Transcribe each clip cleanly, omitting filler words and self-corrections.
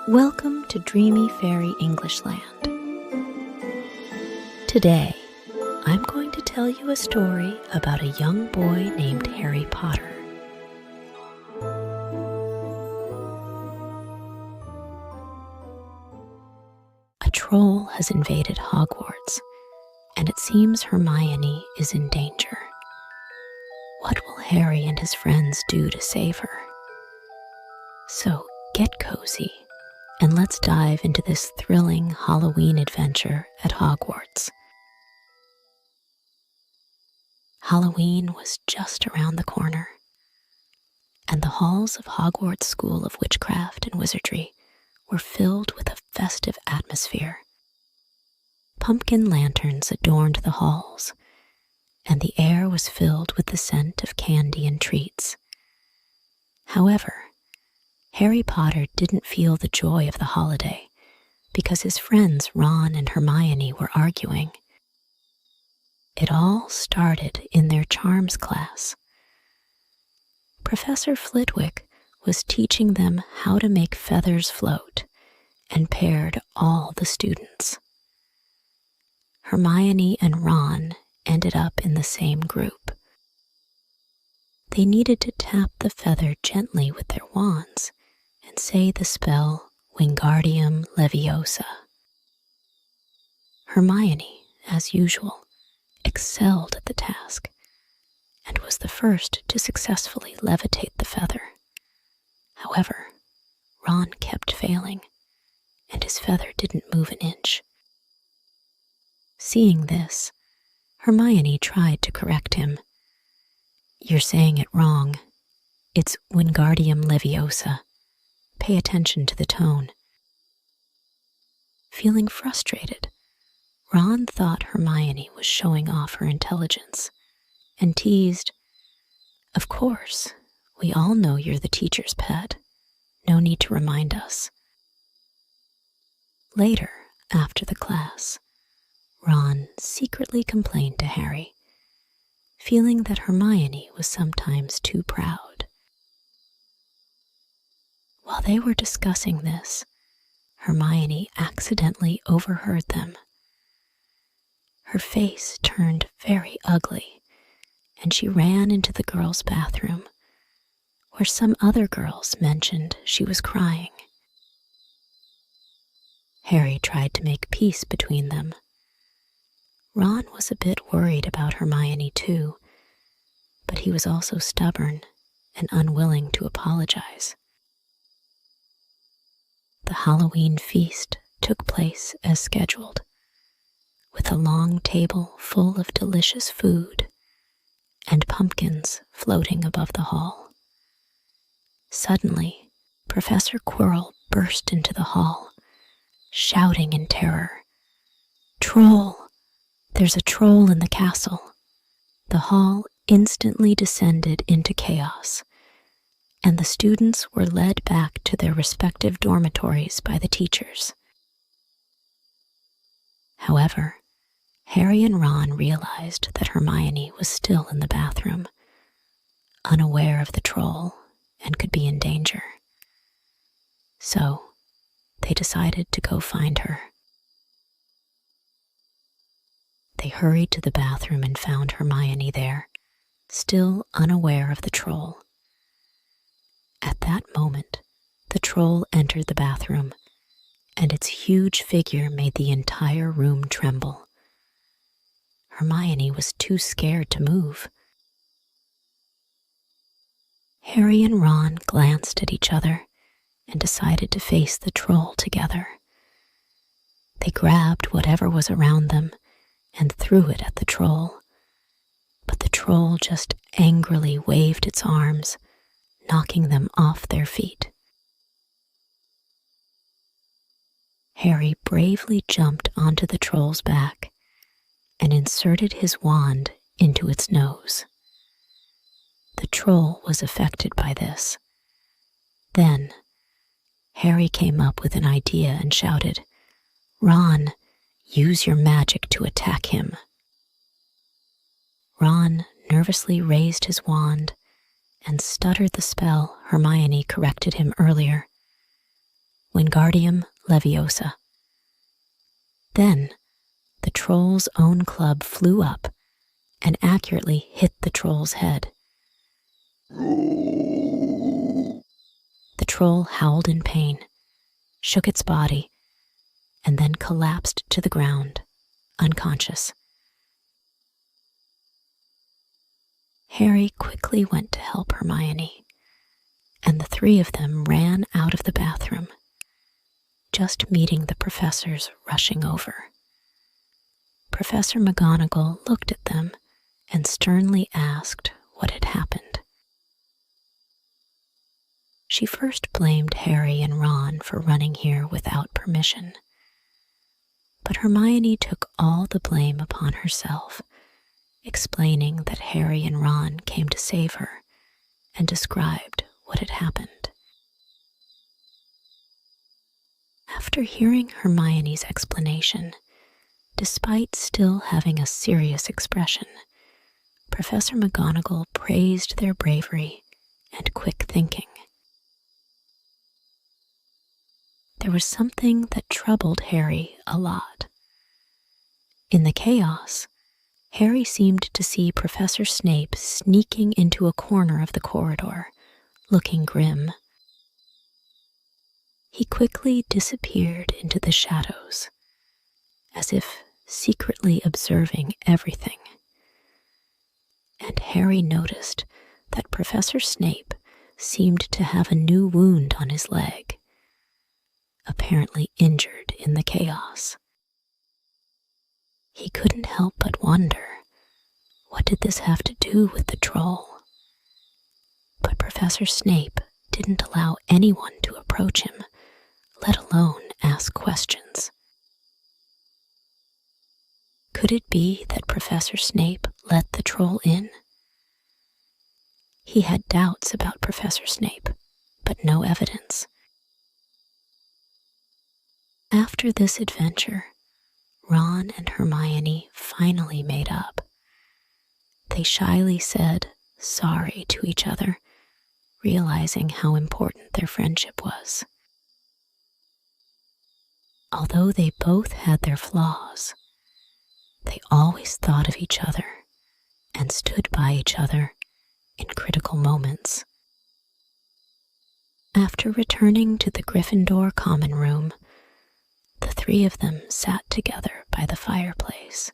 Welcome to Dreamy Fairy English Land. Today, I'm going to tell you a story about a young boy named Harry Potter. A troll has invaded Hogwarts, and it seems Hermione is in danger. What will Harry and his friends do to save her? So get cozy, and let's dive into this thrilling Halloween adventure at Hogwarts. Halloween was just around the corner, and the halls of Hogwarts School of Witchcraft and Wizardry were filled with a festive atmosphere. Pumpkin lanterns adorned the halls, and the air was filled with the scent of candy and treats. However, Harry Potter didn't feel the joy of the holiday because his friends Ron and Hermione were arguing. It all started in their charms class. Professor Flitwick was teaching them how to make feathers float and paired all the students. Hermione and Ron ended up in the same group. They needed to tap the feather gently with their wands and say the spell Wingardium Leviosa. Hermione, as usual, excelled at the task and was the first to successfully levitate the feather. However, Ron kept failing, and his feather didn't move an inch. Seeing this, Hermione tried to correct him. "You're saying it wrong. It's Wingardium Leviosa. Pay attention to the tone." Feeling frustrated, Ron thought Hermione was showing off her intelligence and teased, "Of course, we all know you're the teacher's pet. No need to remind us." Later, after the class, Ron secretly complained to Harry, feeling that Hermione was sometimes too proud. While they were discussing this, Hermione accidentally overheard them. Her face turned very ugly, and she ran into the girls' bathroom, where some other girls mentioned she was crying. Harry tried to make peace between them. Ron was a bit worried about Hermione too, but he was also stubborn and unwilling to apologize. The Halloween feast took place as scheduled, with a long table full of delicious food and pumpkins floating above the hall. Suddenly, Professor Quirrell burst into the hall, shouting in terror, "Troll! There's a troll in the castle." The hall instantly descended into chaos, and the students were led back to their respective dormitories by the teachers. However, Harry and Ron realized that Hermione was still in the bathroom, unaware of the troll and could be in danger. So, they decided to go find her. They hurried to the bathroom and found Hermione there, still unaware of the troll. At that moment, the troll entered the bathroom, and its huge figure made the entire room tremble. Hermione was too scared to move. Harry and Ron glanced at each other and decided to face the troll together. They grabbed whatever was around them and threw it at the troll, but the troll just angrily waved its arms, knocking them off their feet. Harry bravely jumped onto the troll's back and inserted his wand into its nose. The troll was affected by this. Then, Harry came up with an idea and shouted, "Ron, use your magic to attack him." Ron nervously raised his wand and stuttered the spell Hermione corrected him earlier. Wingardium Leviosa. Then, the troll's own club flew up and accurately hit the troll's head. The troll howled in pain, shook its body, and then collapsed to the ground, unconscious. Harry quickly went to help Hermione, and the three of them ran out of the bathroom, just meeting the professors rushing over. Professor McGonagall looked at them and sternly asked what had happened. She first blamed Harry and Ron for running here without permission, but Hermione took all the blame upon herself, explaining that Harry and Ron came to save her and described what had happened. After hearing Hermione's explanation, despite still having a serious expression, Professor McGonagall praised their bravery and quick thinking. There was something that troubled Harry a lot. In the chaos, Harry seemed to see Professor Snape sneaking into a corner of the corridor, looking grim. He quickly disappeared into the shadows, as if secretly observing everything. And Harry noticed that Professor Snape seemed to have a new wound on his leg, apparently injured in the chaos. He couldn't help but wonder, what did this have to do with the troll? But Professor Snape didn't allow anyone to approach him, let alone ask questions. Could it be that Professor Snape let the troll in? He had doubts about Professor Snape, but no evidence. After this adventure, Ron and Hermione finally made up. They shyly said sorry to each other, realizing how important their friendship was. Although they both had their flaws, they always thought of each other and stood by each other in critical moments. After returning to the Gryffindor common room, the three of them sat together by the fireplace,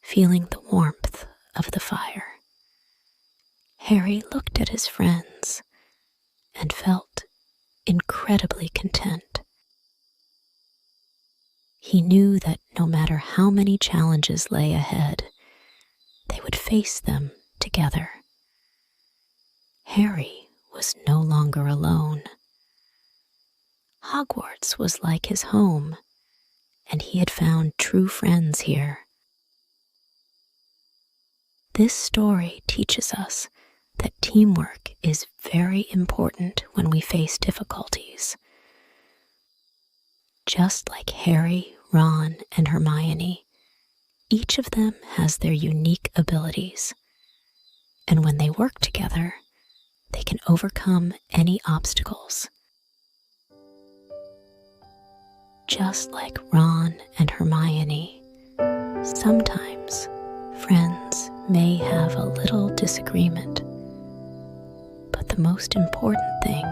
feeling the warmth of the fire. Harry looked at his friends and felt incredibly content. He knew that no matter how many challenges lay ahead, they would face them together. Harry was no longer alone. Hogwarts was like his home, and he had found true friends here. This story teaches us that teamwork is very important when we face difficulties. Just like Harry, Ron, and Hermione, each of them has their unique abilities, and when they work together, they can overcome any obstacles. Just like Ron and Hermione, sometimes friends may have a little disagreement, but the most important thing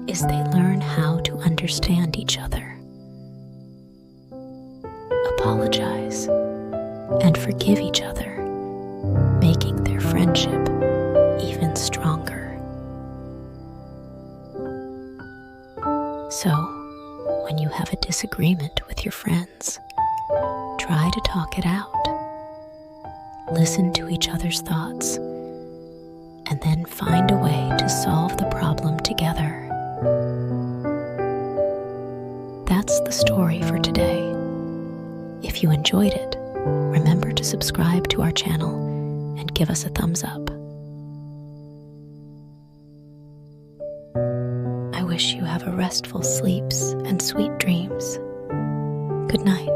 is they learn how to understand each other, apologize, and forgive each other, making their friendship even stronger. So, when you have a disagreement with your friends, try to talk it out. Listen to each other's thoughts, and then find a way to solve the problem together. That's the story for today. If you enjoyed it, remember to subscribe to our channel and give us a thumbs up. I wish you have a restful sleeps and sweet dreams. Good night.